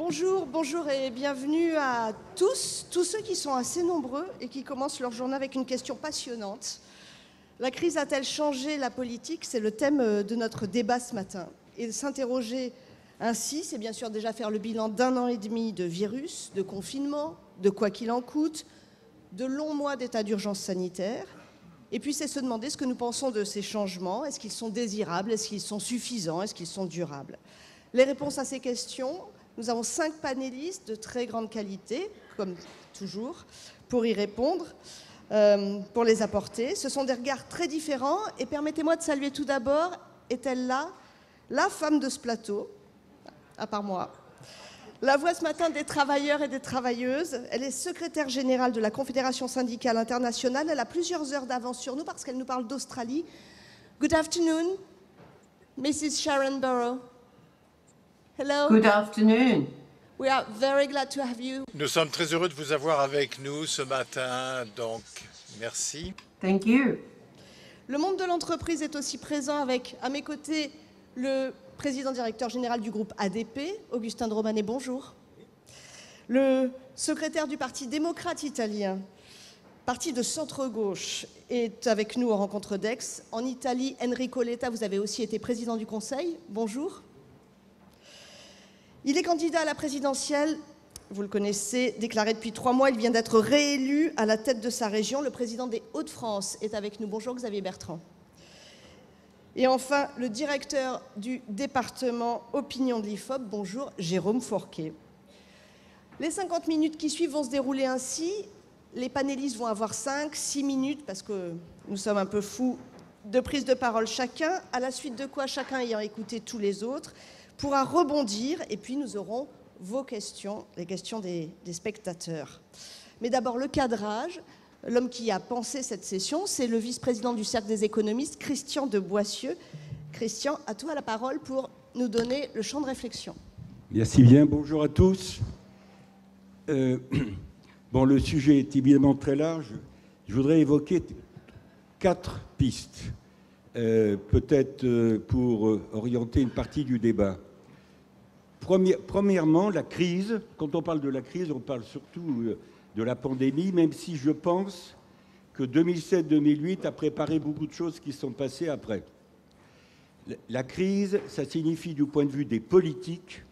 Bonjour, bonjour et bienvenue à tous ceux qui sont assez nombreux et qui commencent leur journée avec une question passionnante. La crise a-t-elle changé la politique? C'est le thème de notre débat ce matin. Et s'interroger ainsi, c'est bien sûr déjà faire le bilan d'un an et demi de virus, de confinement, de quoi qu'il en coûte, de longs mois d'état d'urgence sanitaire. Et puis c'est se demander ce que nous pensons de ces changements. Est-ce qu'ils sont désirables? Est-ce qu'ils sont suffisants? Est-ce qu'ils sont durables? Les réponses à ces questions, nous avons 5 panélistes de très grande qualité, comme toujours, pour y répondre, pour les apporter. Ce sont des regards très différents. Et permettez-moi de saluer tout d'abord, est-elle là, la femme de ce plateau, à part moi, la voix ce matin des travailleurs et des travailleuses. Elle est secrétaire générale de la Confédération syndicale internationale. Elle a plusieurs heures d'avance sur nous parce qu'elle nous parle d'Australie. Good afternoon, Mrs. Sharon Burrow. Hello. Good afternoon. We are very glad to have you. Nous sommes très heureux de vous avoir avec nous ce matin, donc merci. Thank you. Le monde de l'entreprise est aussi présent avec, à mes côtés, le président-directeur général du groupe ADP, Augustin de Romanet, bonjour. Le secrétaire du Parti démocrate italien, parti de centre-gauche, est avec nous en rencontre d'Aix. En Italie, Enrico Letta, vous avez aussi été président du Conseil, bonjour. Il est candidat à la présidentielle, vous le connaissez, déclaré depuis 3 mois. Il vient d'être réélu à la tête de sa région. Le président des Hauts-de-France est avec nous. Bonjour Xavier Bertrand. Et enfin, le directeur du département Opinion de l'IFOP, bonjour Jérôme Fourquet. Les 50 minutes qui suivent vont se dérouler ainsi. Les panélistes vont avoir 5-6 minutes, parce que nous sommes un peu fous, de prise de parole chacun, à la suite de quoi chacun ayant écouté tous les autres pourra rebondir, et puis nous aurons vos questions, les questions des spectateurs. Mais d'abord, le cadrage. L'homme qui a pensé cette session, c'est le vice-président du Cercle des économistes, Christian de Boissieu. Christian, à toi la parole pour nous donner le champ de réflexion. Merci bien, bonjour à tous. Bon, le sujet est évidemment très large. Je voudrais évoquer 4 pistes, peut-être pour orienter une partie du débat. Premièrement, la crise. Quand on parle de la crise, on parle surtout de la pandémie, même si je pense que 2007-2008 a préparé beaucoup de choses qui sont passées après. La crise, ça signifie du point de vue des politiques,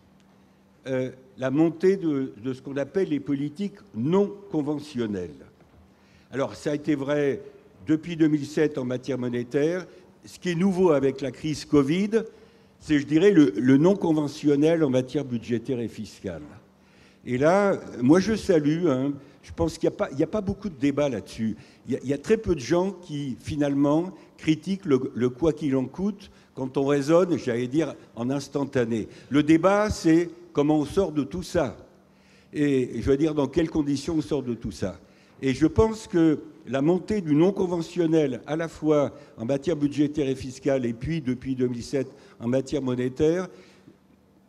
la montée de ce qu'on appelle les politiques non conventionnelles. Alors, ça a été vrai depuis 2007 en matière monétaire. Ce qui est nouveau avec la crise Covid, c'est, je dirais, le non conventionnel en matière budgétaire et fiscale. Et là, moi je salue, je pense qu'il n'y a pas beaucoup de débat là-dessus. Il y a très peu de gens qui, finalement, critiquent le quoi qu'il en coûte quand on raisonne, j'allais dire, en instantané. Le débat, c'est comment on sort de tout ça. Et je veux dire, dans quelles conditions on sort de tout ça. Et je pense que la montée du non-conventionnel, à la fois en matière budgétaire et fiscale, et puis depuis 2007 en matière monétaire,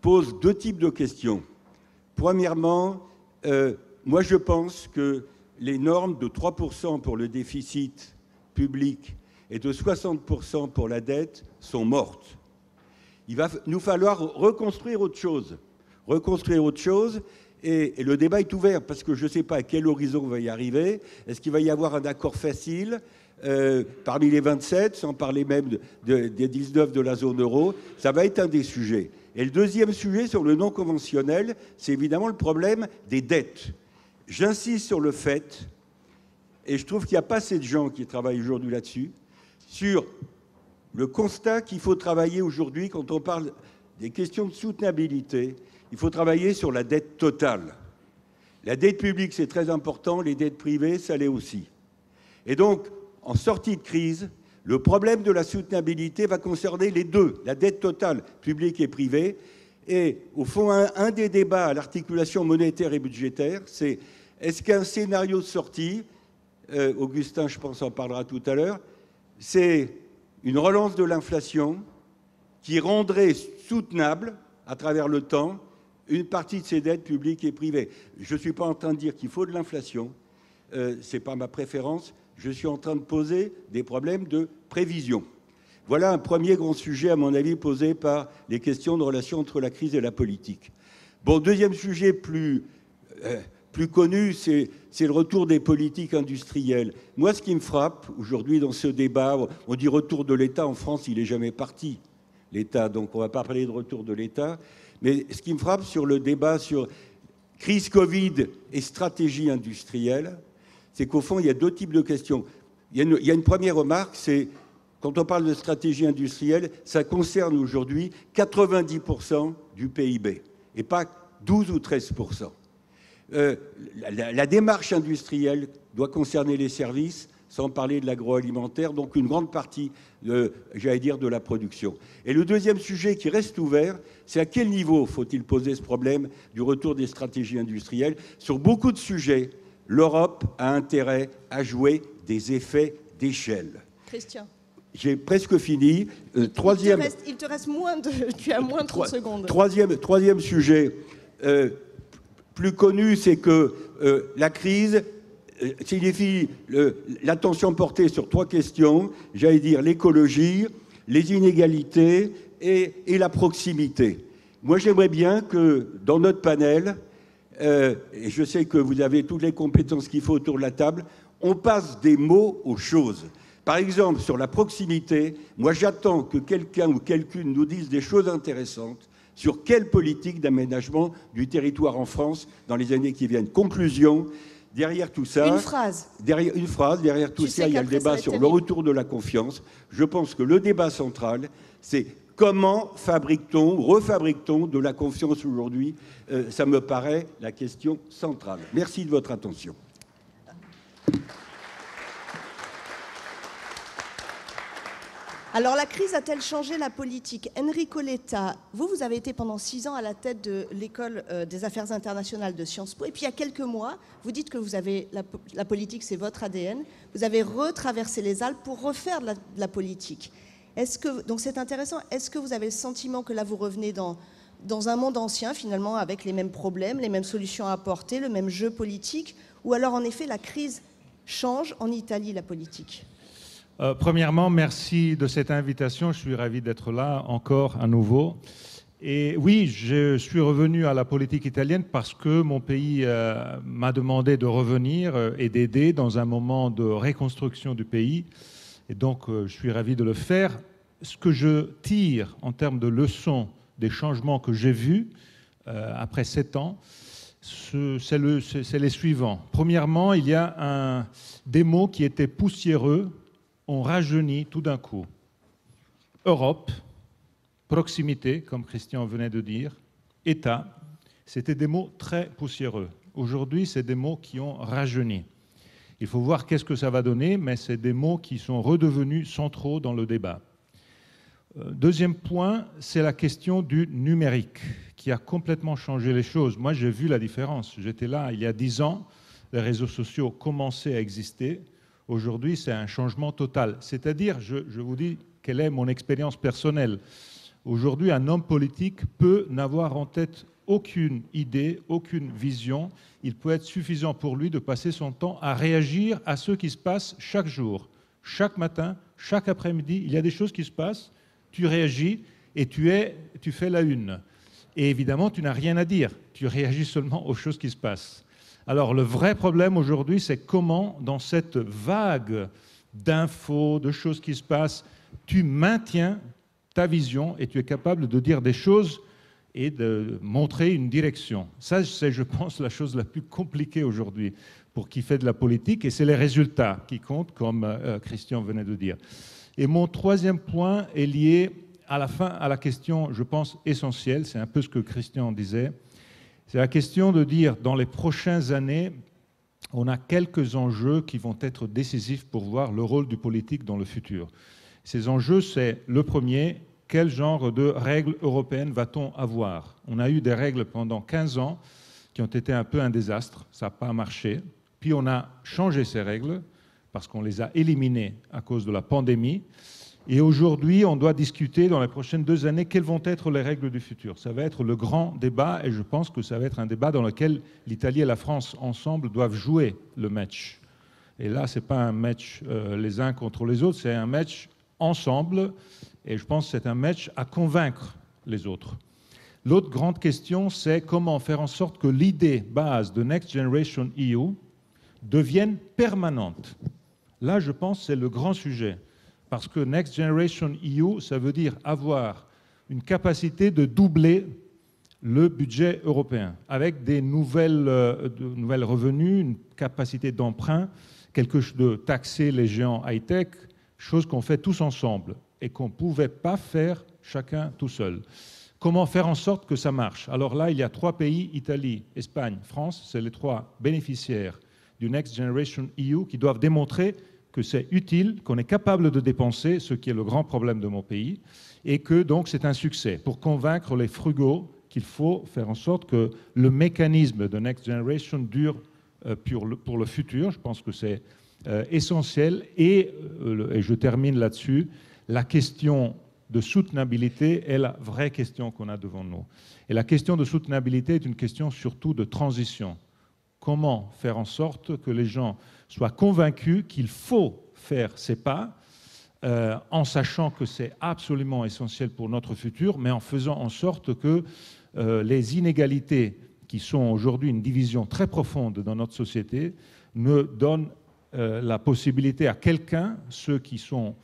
pose 2 types de questions. Premièrement, moi je pense que les normes de 3% pour le déficit public et de 60% pour la dette sont mortes. Il va nous falloir reconstruire autre chose. Reconstruire autre chose. Et le débat est ouvert parce que je ne sais pas à quel horizon on va y arriver. Est-ce qu'il va y avoir un accord facile parmi les 27, sans parler même des 19 de la zone euro? Ça va être un des sujets. Et le deuxième sujet sur le non conventionnel, c'est évidemment le problème des dettes. J'insiste sur le fait, et je trouve qu'il n'y a pas assez de gens qui travaillent aujourd'hui là-dessus, sur le constat qu'il faut travailler aujourd'hui quand on parle des questions de soutenabilité. Il faut travailler sur la dette totale. La dette publique, c'est très important. Les dettes privées, ça l'est aussi. Et donc, en sortie de crise, le problème de la soutenabilité va concerner les deux, la dette totale, publique et privée. Et au fond, un des débats à l'articulation monétaire et budgétaire, c'est est-ce qu'un scénario de sortie, Augustin, je pense, en parlera tout à l'heure, c'est une relance de l'inflation qui rendrait soutenable, à travers le temps, une partie de ces dettes publiques et privées. Je ne suis pas en train de dire qu'il faut de l'inflation, ce n'est pas ma préférence, je suis en train de poser des problèmes de prévision. Voilà un premier grand sujet, à mon avis, posé par les questions de relation entre la crise et la politique. Bon, deuxième sujet plus connu, c'est le retour des politiques industrielles. Moi, ce qui me frappe aujourd'hui dans ce débat, on dit retour de l'État. En France, il n'est jamais parti, l'État. Donc, on ne va pas parler de retour de l'État. Mais ce qui me frappe sur le débat sur crise Covid et stratégie industrielle, c'est qu'au fond, il y a deux types de questions. Il y a une première remarque, c'est quand on parle de stratégie industrielle, ça concerne aujourd'hui 90% du PIB et pas 12 ou 13%. La démarche industrielle doit concerner les services, sans parler de l'agroalimentaire, donc une grande partie, j'allais dire, de la production. Et le deuxième sujet qui reste ouvert, c'est à quel niveau faut-il poser ce problème du retour des stratégies industrielles. Sur beaucoup de sujets, l'Europe a intérêt à jouer des effets d'échelle. Christian. J'ai presque fini. Il te reste tu as moins de 30 secondes. Troisième sujet, plus connu, c'est que la crise signifie l'attention portée sur trois questions, j'allais dire l'écologie, les inégalités et la proximité. Moi, j'aimerais bien que dans notre panel, et je sais que vous avez toutes les compétences qu'il faut autour de la table, on passe des mots aux choses. Par exemple, sur la proximité, moi j'attends que quelqu'un ou quelqu'une nous dise des choses intéressantes sur quelle politique d'aménagement du territoire en France dans les années qui viennent. Conclusion, derrière tout ça... Une phrase, derrière tout ça, il y a le débat sur le retour de la confiance. Je pense que le débat central, c'est comment refabrique-t-on de la confiance aujourd'hui. Ça me paraît la question centrale. Merci de votre attention. Alors, la crise a-t-elle changé la politique? Enrico Letta, vous avez été pendant 6 ans à la tête de l'école des affaires internationales de Sciences Po. Et puis, il y a quelques mois, vous dites que vous avez la politique, c'est votre ADN. Vous avez retraversé les Alpes pour refaire de la politique. Donc, c'est intéressant. Est-ce que vous avez le sentiment que là, vous revenez dans un monde ancien, finalement, avec les mêmes problèmes, les mêmes solutions à apporter, le même jeu politique? Ou alors, en effet, la crise change en Italie, la politique? Premièrement, merci de cette invitation. Je suis ravi d'être là encore à nouveau. Et oui, je suis revenu à la politique italienne parce que mon pays m'a demandé de revenir et d'aider dans un moment de reconstruction du pays. Et donc, je suis ravi de le faire. Ce que je tire en termes de leçons des changements que j'ai vus après 7 ans, c'est les suivants. Premièrement, il y a des mots qui étaient poussiéreux, on rajeunit tout d'un coup. Europe, proximité, comme Christian venait de dire, État, c'était des mots très poussiéreux. Aujourd'hui, c'est des mots qui ont rajeuni. Il faut voir qu'est-ce que ça va donner, mais c'est des mots qui sont redevenus centraux dans le débat. Deuxième point, c'est la question du numérique, qui a complètement changé les choses. Moi, j'ai vu la différence. J'étais là il y a 10 ans, les réseaux sociaux commençaient à exister. Aujourd'hui, c'est un changement total. C'est-à-dire, je vous dis quelle est mon expérience personnelle. Aujourd'hui, un homme politique peut n'avoir en tête aucune idée, aucune vision. Il peut être suffisant pour lui de passer son temps à réagir à ce qui se passe chaque jour. Chaque matin, chaque après-midi, il y a des choses qui se passent, tu réagis et tu fais la une. Et évidemment, tu n'as rien à dire. Tu réagis seulement aux choses qui se passent. Alors, le vrai problème aujourd'hui, c'est comment, dans cette vague d'infos, de choses qui se passent, tu maintiens ta vision et tu es capable de dire des choses et de montrer une direction. Ça, c'est, je pense, la chose la plus compliquée aujourd'hui pour qui fait de la politique, et c'est les résultats qui comptent, comme Christian venait de dire. Et mon troisième point est lié à la question, je pense, essentielle, c'est un peu ce que Christian disait. C'est la question de dire, dans les prochaines années, on a quelques enjeux qui vont être décisifs pour voir le rôle du politique dans le futur. Ces enjeux, c'est le premier, quel genre de règles européennes va-t-on avoir? On a eu des règles pendant 15 ans qui ont été un peu un désastre, ça n'a pas marché. Puis on a changé ces règles parce qu'on les a éliminées à cause de la pandémie. Et aujourd'hui, on doit discuter dans les prochaines 2 années quelles vont être les règles du futur. Ça va être le grand débat et je pense que ça va être un débat dans lequel l'Italie et la France ensemble doivent jouer le match. Et là, ce n'est pas un match les uns contre les autres, c'est un match ensemble et je pense que c'est un match à convaincre les autres. L'autre grande question, c'est comment faire en sorte que l'idée base de Next Generation EU devienne permanente. Là, je pense que c'est le grand sujet. Parce que Next Generation EU, ça veut dire avoir une capacité de doubler le budget européen, avec des nouvelles revenus, une capacité d'emprunt, quelque chose de taxer les géants high-tech, chose qu'on fait tous ensemble et qu'on ne pouvait pas faire chacun tout seul. Comment faire en sorte que ça marche? Alors là, il y a 3 pays, Italie, Espagne, France, c'est les 3 bénéficiaires du Next Generation EU qui doivent démontrer que c'est utile, qu'on est capable de dépenser, ce qui est le grand problème de mon pays, et que donc c'est un succès pour convaincre les frugaux qu'il faut faire en sorte que le mécanisme de Next Generation dure pour le futur. Je pense que c'est essentiel. Et je termine là-dessus, la question de soutenabilité est la vraie question qu'on a devant nous. Et la question de soutenabilité est une question surtout de transition. Comment faire en sorte que les gens soient convaincus qu'il faut faire ces pas, en sachant que c'est absolument essentiel pour notre futur, mais en faisant en sorte que les inégalités, qui sont aujourd'hui une division très profonde dans notre société, ne donnent la possibilité à quelqu'un, ceux qui sont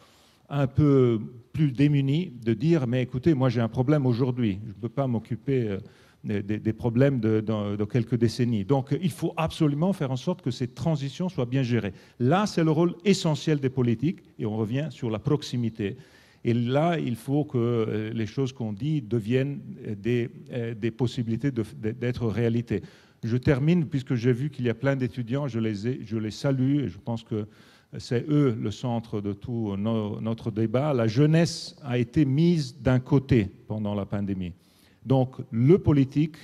un peu plus démunis, de dire « mais écoutez, moi j'ai un problème aujourd'hui, je ne peux pas m'occuper des problèmes de quelques décennies ». Donc il faut absolument faire en sorte que cette transition soit bien gérée. Là, c'est le rôle essentiel des politiques, et on revient sur la proximité. Et là, il faut que les choses qu'on dit deviennent des possibilités d'être réalité. Je termine, puisque j'ai vu qu'il y a plein d'étudiants, je les salue, et je pense que c'est eux le centre de tout notre débat. La jeunesse a été mise d'un côté pendant la pandémie. Donc, le politique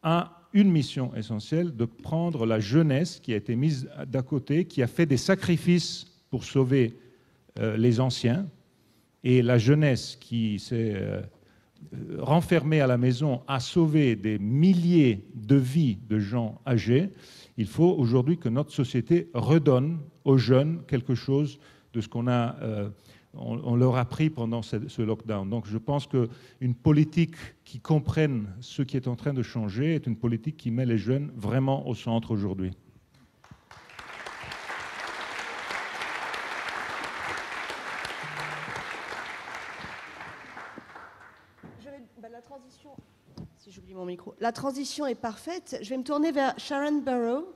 a une mission essentielle de prendre la jeunesse qui a été mise d'un côté, qui a fait des sacrifices pour sauver les anciens, et la jeunesse qui s'est renfermée à la maison a sauvé des milliers de vies de gens âgés. Il faut aujourd'hui que notre société redonne aux jeunes quelque chose de ce qu'on on leur a pris pendant ce lockdown. Donc je pense qu'une politique qui comprenne ce qui est en train de changer est une politique qui met les jeunes vraiment au centre aujourd'hui. Si j'oublie mon micro. La transition est parfaite. Je vais me tourner vers Sharon Burrow.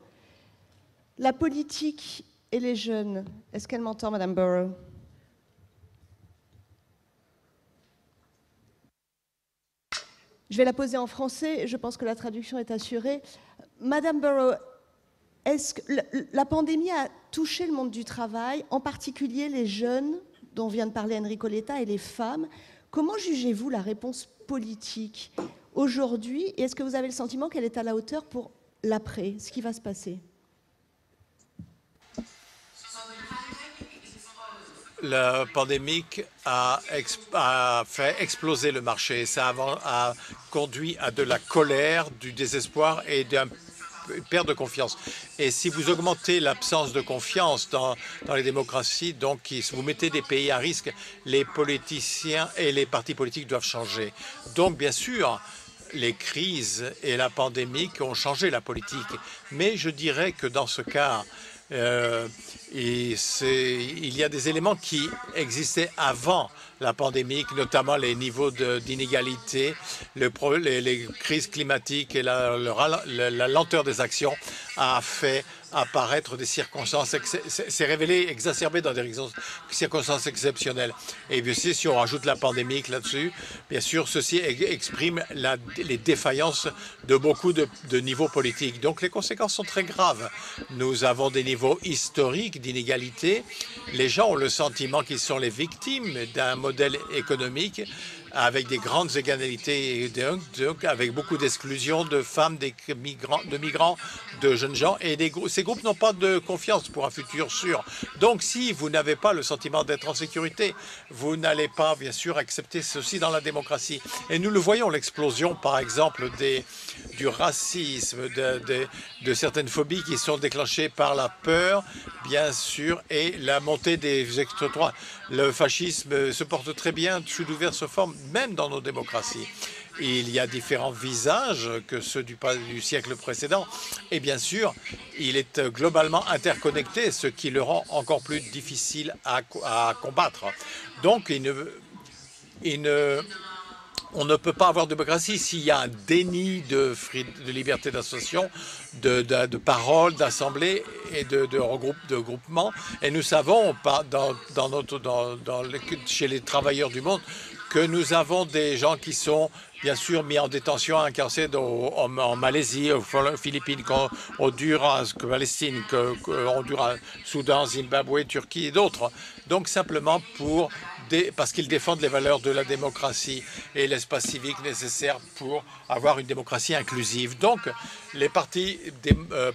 La politique et les jeunes. Est-ce qu'elle m'entend, Madame Burrow? Je vais la poser en français. Je pense que la traduction est assurée. Madame Burrow, est-ce que la pandémie a touché le monde du travail, en particulier les jeunes, dont vient de parler Enrico Letta, et les femmes? Comment jugez-vous la réponse politique aujourd'hui, et est-ce que vous avez le sentiment qu'elle est à la hauteur pour l'après, ce qui va se passer? La pandémie a fait exploser le marché. Ça a conduit à de la colère, du désespoir et d'une perte de confiance. Et si vous augmentez l'absence de confiance dans les démocraties, donc vous mettez des pays à risque, les politiciens et les partis politiques doivent changer. Donc, bien sûr, les crises et la pandémie ont changé la politique. Mais je dirais que dans ce cas, il y a des éléments qui existaient avant la pandémie, notamment les niveaux d'inégalité, les crises climatiques et la lenteur des actions a fait apparaître des circonstances, s'est révélé exacerbé dans des circonstances exceptionnelles. Et bien sûr, si on rajoute la pandémie là-dessus, bien sûr, ceci exprime les défaillances de beaucoup de niveaux politiques. Donc les conséquences sont très graves. Nous avons des niveaux historiques d'inégalité. Les gens ont le sentiment qu'ils sont les victimes d'un modèle économique avec des grandes inégalités, donc avec beaucoup d'exclusion de femmes, de migrants, de jeunes gens. Et ces groupes n'ont pas de confiance pour un futur sûr. Donc, si vous n'avez pas le sentiment d'être en sécurité, vous n'allez pas, bien sûr, accepter ceci dans la démocratie. Et nous le voyons, l'explosion, par exemple, du racisme, de certaines phobies qui sont déclenchées par la peur, bien sûr, et la montée des extrêmes droits. Le fascisme se porte très bien, sous diverses formes, même dans nos démocraties. il y a différents visages que ceux du siècle précédent. Et bien sûr, il est globalement interconnecté, ce qui le rend encore plus difficile à combattre. Donc, on ne peut pas avoir de démocratie s'il y a un déni de liberté d'association, de parole, d'assemblée et de groupement. Et nous savons chez les travailleurs du monde que nous avons des gens qui sont bien sûr mis en détention, incarcérés en Malaisie, aux Philippines, au Honduras, Palestine, Honduras, Soudan, Zimbabwe, Turquie et d'autres. Donc simplement parce qu'ils défendent les valeurs de la démocratie et l'espace civique nécessaire pour avoir une démocratie inclusive. Donc, les partis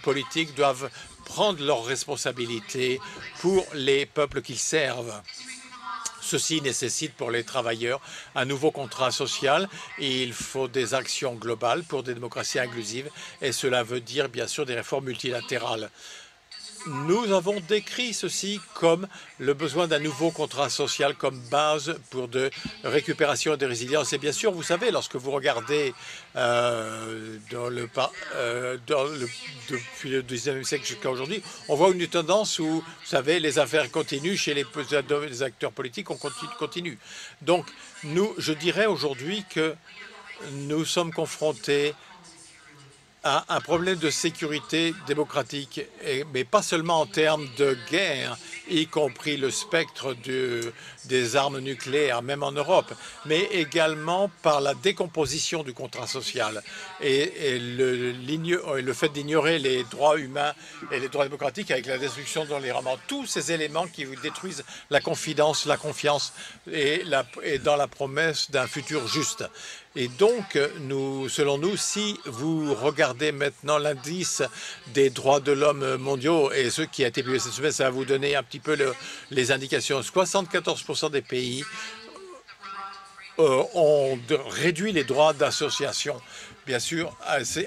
politiques doivent prendre leurs responsabilités pour les peuples qu'ils servent. Ceci nécessite pour les travailleurs un nouveau contrat social et il faut des actions globales pour des démocraties inclusives et cela veut dire bien sûr des réformes multilatérales. Nous avons décrit ceci comme le besoin d'un nouveau contrat social comme base pour de récupération et de résilience. Et bien sûr, vous savez, lorsque vous regardez depuis le 19e siècle jusqu'à aujourd'hui, on voit une tendance où, vous savez, les affaires continuent chez les acteurs politiques, on continue. Donc, je dirais aujourd'hui que nous sommes confrontés à un problème de sécurité démocratique, mais pas seulement en termes de guerre, y compris le spectre des armes nucléaires, même en Europe, mais également par la décomposition du contrat social et le fait d'ignorer les droits humains et les droits démocratiques avec la destruction de l'environnement. Tous ces éléments qui détruisent la confiance et dans la promesse d'un futur juste. Et donc, selon nous, si vous regardez maintenant l'indice des droits de l'homme mondiaux et ce qui a été publié cette semaine, ça va vous donner un petit peu les indications. 74% des pays ont réduit les droits d'association. Bien sûr,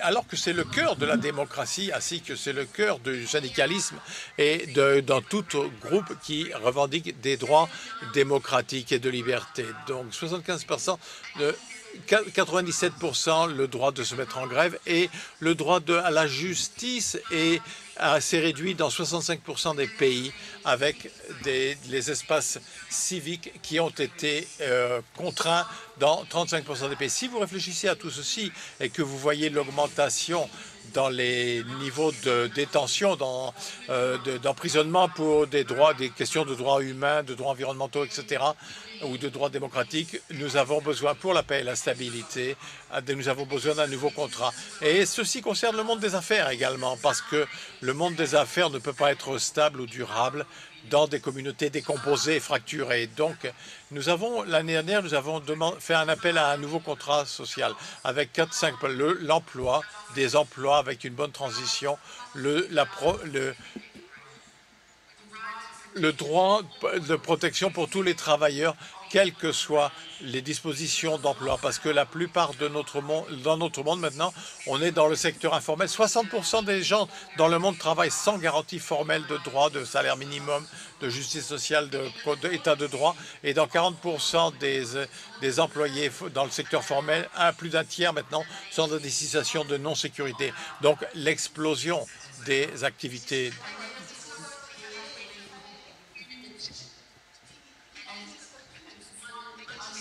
alors que c'est le cœur de la démocratie, ainsi que c'est le cœur du syndicalisme et dans tout groupe qui revendique des droits démocratiques et de liberté. Donc 75% 97% le droit de se mettre en grève et le droit à la justice est assez réduit dans 65% des pays avec les espaces civiques qui ont été contraints dans 35% des pays. Si vous réfléchissez à tout ceci et que vous voyez l'augmentation dans les niveaux de détention, d'emprisonnement pour des questions de droits humains, de droits environnementaux, etc., ou de droits démocratiques, nous avons besoin, pour la paix et la stabilité, nous avons besoin d'un nouveau contrat. Et ceci concerne le monde des affaires également, parce que le monde des affaires ne peut pas être stable ou durable dans des communautés décomposées et fracturées. Donc, l'année dernière, nous avons fait un appel à un nouveau contrat social avec 4-5 l'emploi, des emplois avec une bonne transition, le droit de protection pour tous les travailleurs, quelles que soient les dispositions d'emploi. Parce que la plupart dans notre monde maintenant, on est dans le secteur informel. 60% des gens dans le monde travaillent sans garantie formelle de droit, de salaire minimum, de justice sociale, d'état de droit. Et dans 40% des employés dans le secteur formel, plus d'un tiers maintenant sont dans des situations de non-sécurité. Donc l'explosion des activités.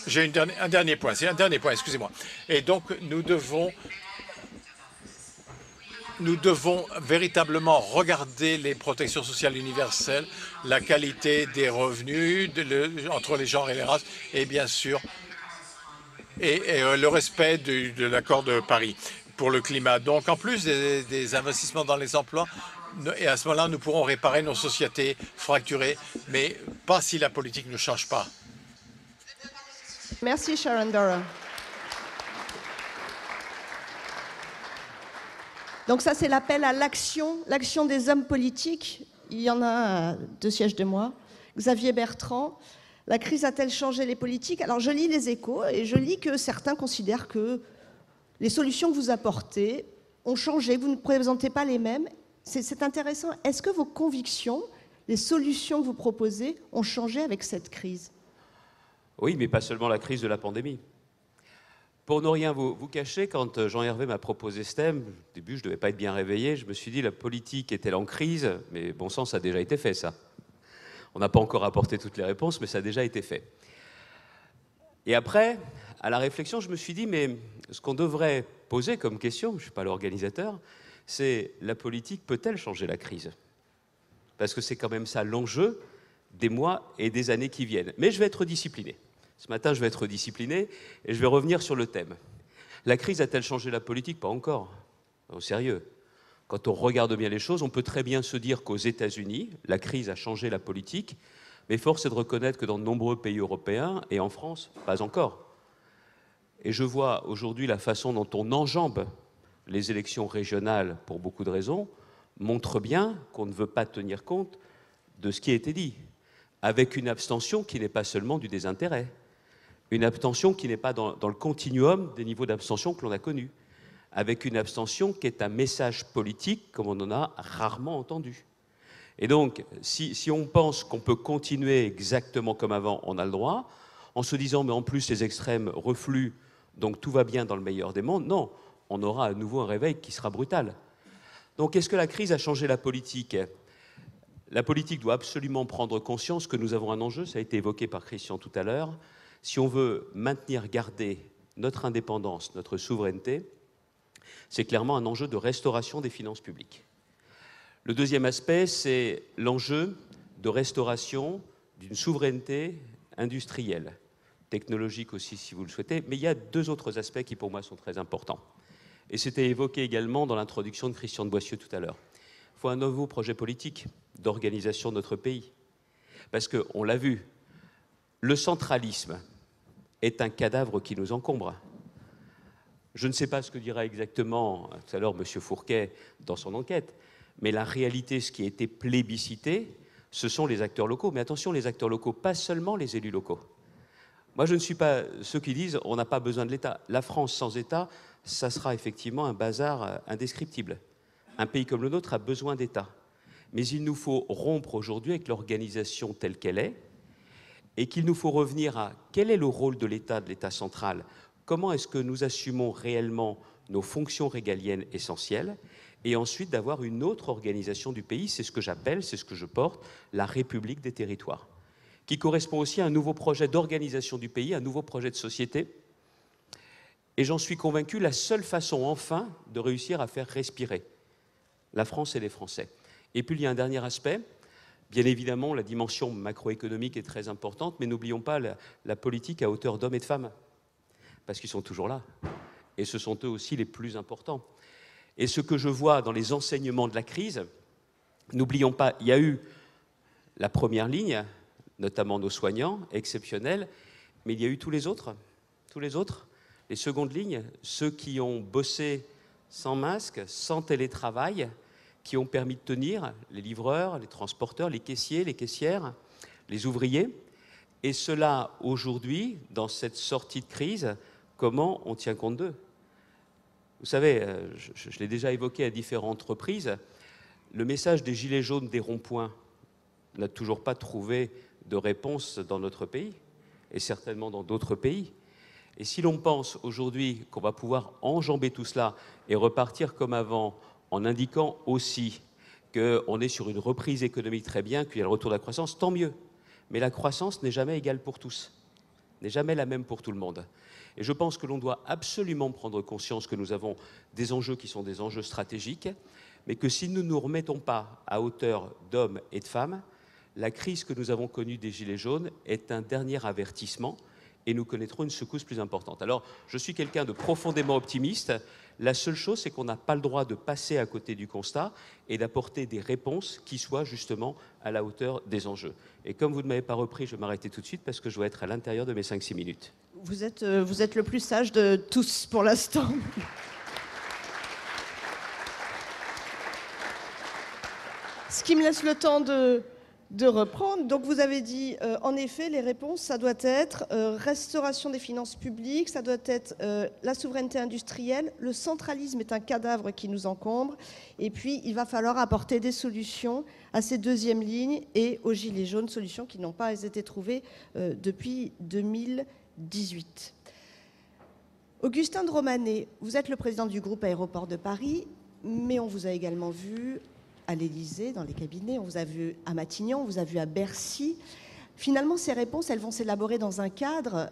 J'ai un dernier point, excusez-moi. Et donc, nous devons véritablement regarder les protections sociales universelles, la qualité des revenus entre les genres et les races, et bien sûr, le respect de l'accord de Paris pour le climat. Donc, en plus des investissements dans les emplois, et à ce moment-là, nous pourrons réparer nos sociétés fracturées, mais pas si la politique ne change pas. Merci Sharon Doran. Donc ça, c'est l'appel à l'action des hommes politiques. Il y en a un à 2 sièges de moi. Xavier Bertrand, la crise a-t-elle changé les politiques? Alors je lis les Échos et je lis que certains considèrent que les solutions que vous apportez ont changé, que vous ne présentez pas les mêmes. C'est intéressant. Est-ce que vos convictions, les solutions que vous proposez ont changé avec cette crise? Oui, mais pas seulement la crise de la pandémie. Pour ne rien vous cacher, quand Jean-Hervé m'a proposé ce thème, au début, je ne devais pas être bien réveillé, je me suis dit, la politique est-elle en crise? Mais bon sang, ça a déjà été fait, ça. On n'a pas encore apporté toutes les réponses, mais ça a déjà été fait. Et après, à la réflexion, je me suis dit, mais ce qu'on devrait poser comme question, je ne suis pas l'organisateur, c'est la politique peut-elle changer la crise? Parce que c'est quand même ça l'enjeu des mois et des années qui viennent. Mais je vais être discipliné. Ce matin, je vais être discipliné et je vais revenir sur le thème. La crise a-t-elle changé la politique? Pas encore. Au sérieux. Quand on regarde bien les choses, on peut très bien se dire qu'aux États-Unis, la crise a changé la politique, mais force est de reconnaître que dans de nombreux pays européens et en France, pas encore. Et je vois aujourd'hui la façon dont on enjambe les élections régionales pour beaucoup de raisons, montre bien qu'on ne veut pas tenir compte de ce qui a été dit, avec une abstention qui n'est pas seulement du désintérêt, une abstention qui n'est pas dans le continuum des niveaux d'abstention que l'on a connus, avec une abstention qui est un message politique comme on en a rarement entendu. Et donc, si on pense qu'on peut continuer exactement comme avant, on a le droit, en se disant, mais en plus les extrêmes refluent, donc tout va bien dans le meilleur des mondes, non, on aura à nouveau un réveil qui sera brutal. Donc, est-ce que la crise a changé la politique? La politique doit absolument prendre conscience que nous avons un enjeu, ça a été évoqué par Christian tout à l'heure. Si on veut maintenir, garder notre indépendance, notre souveraineté, c'est clairement un enjeu de restauration des finances publiques. Le deuxième aspect, c'est l'enjeu de restauration d'une souveraineté industrielle, technologique aussi si vous le souhaitez, mais il y a deux autres aspects qui pour moi sont très importants. Et c'était évoqué également dans l'introduction de Christian de Boissieu tout à l'heure. Il faut un nouveau projet politique d'organisation de notre pays. Parce qu'on l'a vu, le centralisme est un cadavre qui nous encombre. Je ne sais pas ce que dira exactement tout à l'heure M. Fourquet dans son enquête, mais la réalité, ce qui a été plébiscité, ce sont les acteurs locaux. Mais attention, les acteurs locaux, pas seulement les élus locaux. Moi, je ne suis pas ceux qui disent on n'a pas besoin de l'État. La France sans État, ça sera effectivement un bazar indescriptible. Un pays comme le nôtre a besoin d'État. Mais il nous faut rompre aujourd'hui avec l'organisation telle qu'elle est et qu'il nous faut revenir à quel est le rôle de l'État central. Comment est-ce que nous assumons réellement nos fonctions régaliennes essentielles et ensuite d'avoir une autre organisation du pays, c'est ce que j'appelle, c'est ce que je porte, la République des territoires, qui correspond aussi à un nouveau projet d'organisation du pays, un nouveau projet de société. Et j'en suis convaincu, la seule façon enfin de réussir à faire respirer la France et les Français. Et puis il y a un dernier aspect, bien évidemment la dimension macroéconomique est très importante, mais n'oublions pas la politique à hauteur d'hommes et de femmes, parce qu'ils sont toujours là, et ce sont eux aussi les plus importants. Et ce que je vois dans les enseignements de la crise, n'oublions pas, il y a eu la première ligne, notamment nos soignants, exceptionnels, mais il y a eu tous les autres, les secondes lignes, ceux qui ont bossé sans masque, sans télétravail, qui ont permis de tenir, les livreurs, les transporteurs, les caissiers, les caissières, les ouvriers. Et cela, aujourd'hui, dans cette sortie de crise, comment on tient compte d'eux? Vous savez, je l'ai déjà évoqué à différentes reprises, le message des gilets jaunes des ronds-points n'a toujours pas trouvé de réponse dans notre pays, et certainement dans d'autres pays. Et si l'on pense aujourd'hui qu'on va pouvoir enjamber tout cela et repartir comme avant, en indiquant aussi qu'on est sur une reprise économique très bien, qu'il y a le retour de la croissance, tant mieux. Mais la croissance n'est jamais égale pour tous, n'est jamais la même pour tout le monde. Et je pense que l'on doit absolument prendre conscience que nous avons des enjeux qui sont des enjeux stratégiques, mais que si nous ne nous remettons pas à hauteur d'hommes et de femmes, la crise que nous avons connue des Gilets jaunes est un dernier avertissement et nous connaîtrons une secousse plus importante. Alors, je suis quelqu'un de profondément optimiste. La seule chose, c'est qu'on n'a pas le droit de passer à côté du constat et d'apporter des réponses qui soient justement à la hauteur des enjeux. Et comme vous ne m'avez pas repris, je vais m'arrêter tout de suite parce que je dois être à l'intérieur de mes 5-6 minutes. Vous êtes le plus sage de tous pour l'instant. Ce qui me laisse le temps de reprendre. Donc vous avez dit, en effet, les réponses, ça doit être restauration des finances publiques, ça doit être la souveraineté industrielle, le centralisme est un cadavre qui nous encombre, et puis il va falloir apporter des solutions à ces deuxièmes lignes et aux gilets jaunes, solutions qui n'ont pas été trouvées depuis 2018. Augustin de Romanet, vous êtes le président du groupe Aéroports de Paris, mais on vous a également vu à l'Élysée, dans les cabinets, on vous a vu à Matignon, on vous a vu à Bercy. Finalement, ces réponses, elles vont s'élaborer dans un cadre,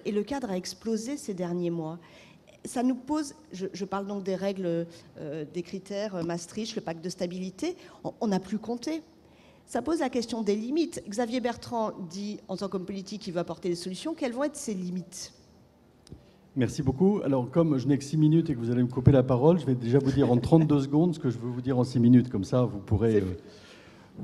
et le cadre a explosé ces derniers mois. Ça nous pose, je parle donc des règles, des critères Maastricht, le pacte de stabilité, on n'a plus compté. Ça pose la question des limites. Xavier Bertrand dit, en tant qu'homme politique, qu'il veut apporter des solutions. Quelles vont être ces limites ? Merci beaucoup. Alors, comme je n'ai que 6 minutes et que vous allez me couper la parole, je vais déjà vous dire en 32 secondes ce que je veux vous dire en 6 minutes. Comme ça, vous pourrez...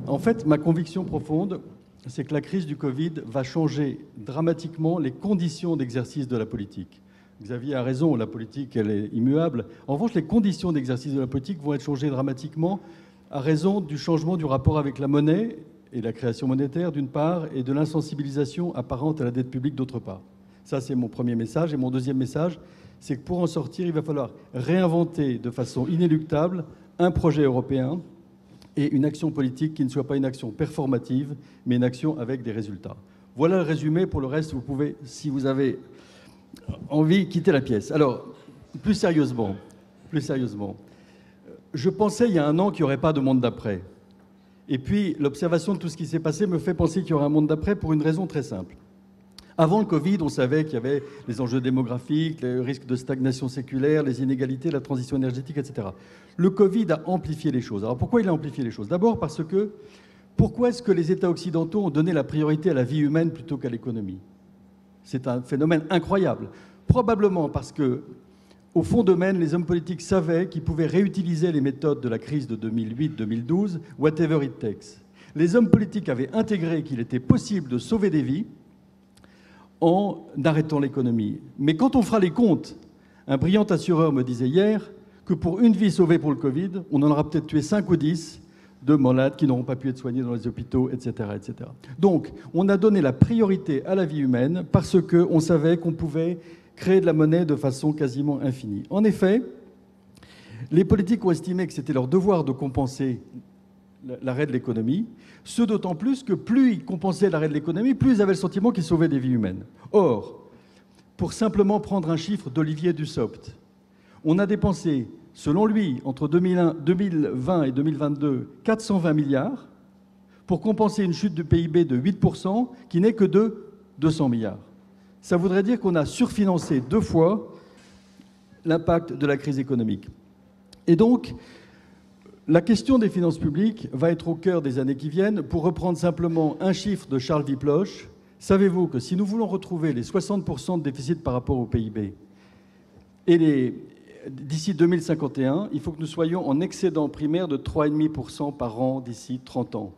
En fait, ma conviction profonde, c'est que la crise du Covid va changer dramatiquement les conditions d'exercice de la politique. Xavier a raison, la politique, elle est immuable. En revanche, les conditions d'exercice de la politique vont être changées dramatiquement à raison du changement du rapport avec la monnaie et la création monétaire, d'une part, et de l'insensibilisation apparente à la dette publique, d'autre part. Ça, c'est mon premier message. Et mon deuxième message, c'est que pour en sortir, il va falloir réinventer de façon inéluctable un projet européen et une action politique qui ne soit pas une action performative, mais une action avec des résultats. Voilà le résumé. Pour le reste, vous pouvez, si vous avez envie, quitter la pièce. Alors, plus sérieusement, je pensais il y a un an qu'il n'y aurait pas de monde d'après. Et puis, l'observation de tout ce qui s'est passé me fait penser qu'il y aurait un monde d'après pour une raison très simple. Avant le Covid, on savait qu'il y avait les enjeux démographiques, les risques de stagnation séculaire, les inégalités, la transition énergétique, etc. Le Covid a amplifié les choses. Alors pourquoi il a amplifié les choses ? D'abord parce que, pourquoi est-ce que les États occidentaux ont donné la priorité à la vie humaine plutôt qu'à l'économie ? C'est un phénomène incroyable. Probablement parce que, au fond d'eux-mêmes, les hommes politiques savaient qu'ils pouvaient réutiliser les méthodes de la crise de 2008-2012, whatever it takes. Les hommes politiques avaient intégré qu'il était possible de sauver des vies en arrêtant l'économie. Mais quand on fera les comptes, un brillant assureur me disait hier que pour une vie sauvée pour le Covid, on en aura peut-être tué 5 ou 10 de malades qui n'auront pas pu être soignés dans les hôpitaux, etc., etc. Donc, on a donné la priorité à la vie humaine parce qu'on savait qu'on pouvait créer de la monnaie de façon quasiment infinie. En effet, les politiques ont estimé que c'était leur devoir de compenser l'arrêt de l'économie, ce d'autant plus que plus ils compensaient l'arrêt de l'économie, plus ils avaient le sentiment qu'ils sauvaient des vies humaines. Or, pour simplement prendre un chiffre d'Olivier Dussopt, on a dépensé, selon lui, entre 2020 et 2022, 420 milliards pour compenser une chute du PIB de 8% qui n'est que de 200 milliards. Ça voudrait dire qu'on a surfinancé 2 fois l'impact de la crise économique. Et donc, la question des finances publiques va être au cœur des années qui viennent. Pour reprendre simplement un chiffre de Charles Diploche, savez-vous que si nous voulons retrouver les 60% de déficit par rapport au PIB et d'ici 2051, il faut que nous soyons en excédent primaire de 3,5% par an d'ici 30 ans.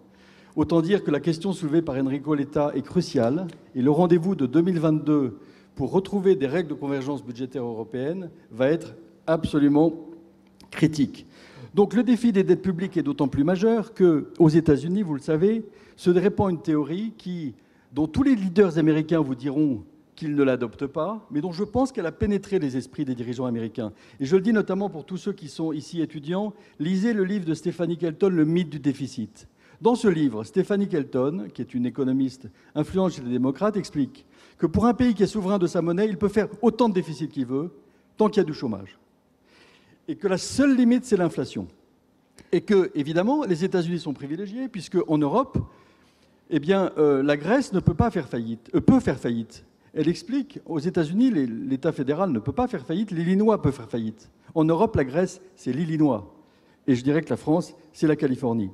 Autant dire que la question soulevée par Enrico Letta est cruciale et le rendez-vous de 2022 pour retrouver des règles de convergence budgétaire européenne va être absolument critique. Donc le défi des dettes publiques est d'autant plus majeur qu'aux États-Unis, vous le savez, se répand une théorie dont tous les leaders américains vous diront qu'ils ne l'adoptent pas, mais dont je pense qu'elle a pénétré les esprits des dirigeants américains. Et je le dis notamment pour tous ceux qui sont ici étudiants, lisez le livre de Stephanie Kelton, Le mythe du déficit. Dans ce livre, Stephanie Kelton, qui est une économiste influente chez les démocrates, explique que pour un pays qui est souverain de sa monnaie, il peut faire autant de déficit qu'il veut, tant qu'il y a du chômage. Et que la seule limite, c'est l'inflation. Et que, évidemment, les États-Unis sont privilégiés, puisque en Europe, eh bien, la Grèce ne peut pas faire faillite, peut faire faillite. Elle explique, aux États-Unis, l'État fédéral ne peut pas faire faillite, l'Illinois peut faire faillite. En Europe, la Grèce, c'est l'Illinois. Et je dirais que la France, c'est la Californie.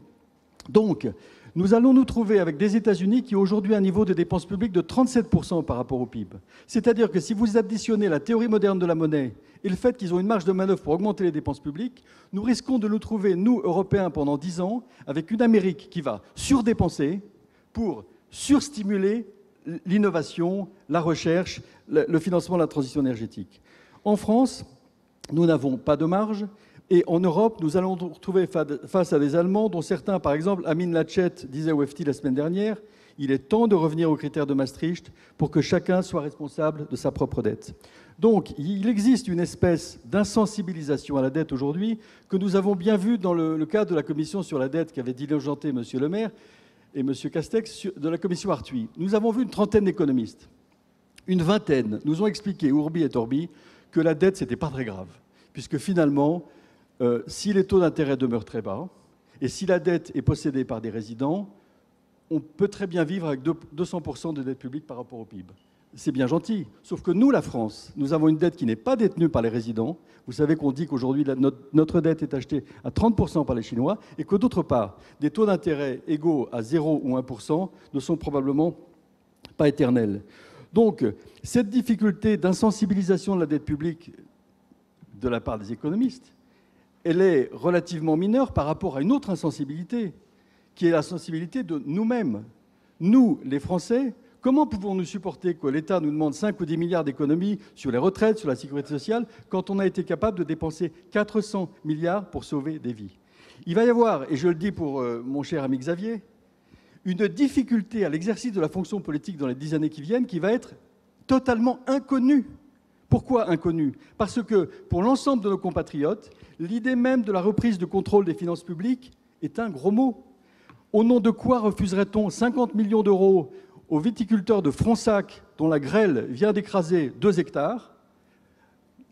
Donc, nous allons nous trouver avec des États-Unis qui ont aujourd'hui un niveau de dépenses publiques de 37% par rapport au PIB. C'est-à-dire que si vous additionnez la théorie moderne de la monnaie et le fait qu'ils ont une marge de manœuvre pour augmenter les dépenses publiques, nous risquons de nous trouver, nous, Européens, pendant 10 ans, avec une Amérique qui va surdépenser pour surstimuler l'innovation, la recherche, le financement de la transition énergétique. En France, nous n'avons pas de marge. Et en Europe, nous allons nous retrouver face à des Allemands, dont certains, par exemple, Amin Laschet disait au FT la semaine dernière, il est temps de revenir aux critères de Maastricht pour que chacun soit responsable de sa propre dette. Donc, il existe une espèce d'insensibilisation à la dette aujourd'hui que nous avons bien vu dans le cadre de la commission sur la dette qu'avait diligenté M. Le Maire et M. Castex de la commission Arthuis. Nous avons vu une trentaine d'économistes. Une vingtaine nous ont expliqué, Urbi et Orbi, que la dette, ce n'était pas très grave. Puisque finalement, si les taux d'intérêt demeurent très bas, et si la dette est possédée par des résidents, on peut très bien vivre avec 200% de dette publique par rapport au PIB. C'est bien gentil. Sauf que nous, la France, nous avons une dette qui n'est pas détenue par les résidents. Vous savez qu'on dit qu'aujourd'hui, notre dette est achetée à 30% par les Chinois et que d'autre part, des taux d'intérêt égaux à 0 ou 1% ne sont probablement pas éternels. Donc, cette difficulté d'insensibilisation de la dette publique de la part des économistes, elle est relativement mineure par rapport à une autre insensibilité, qui est la sensibilité de nous-mêmes. Nous, les Français, comment pouvons-nous supporter que l'État nous demande 5 ou 10 milliards d'économies sur les retraites, sur la sécurité sociale, quand on a été capable de dépenser 400 milliards pour sauver des vies? Il va y avoir, et je le dis pour mon cher ami Xavier, une difficulté à l'exercice de la fonction politique dans les 10 années qui viennent qui va être totalement inconnue. Pourquoi inconnue? Parce que pour l'ensemble de nos compatriotes, l'idée même de la reprise de contrôle des finances publiques est un gros mot. Au nom de quoi refuserait-on 50 millions d'euros aux viticulteurs de Fronsac, dont la grêle vient d'écraser 2 hectares,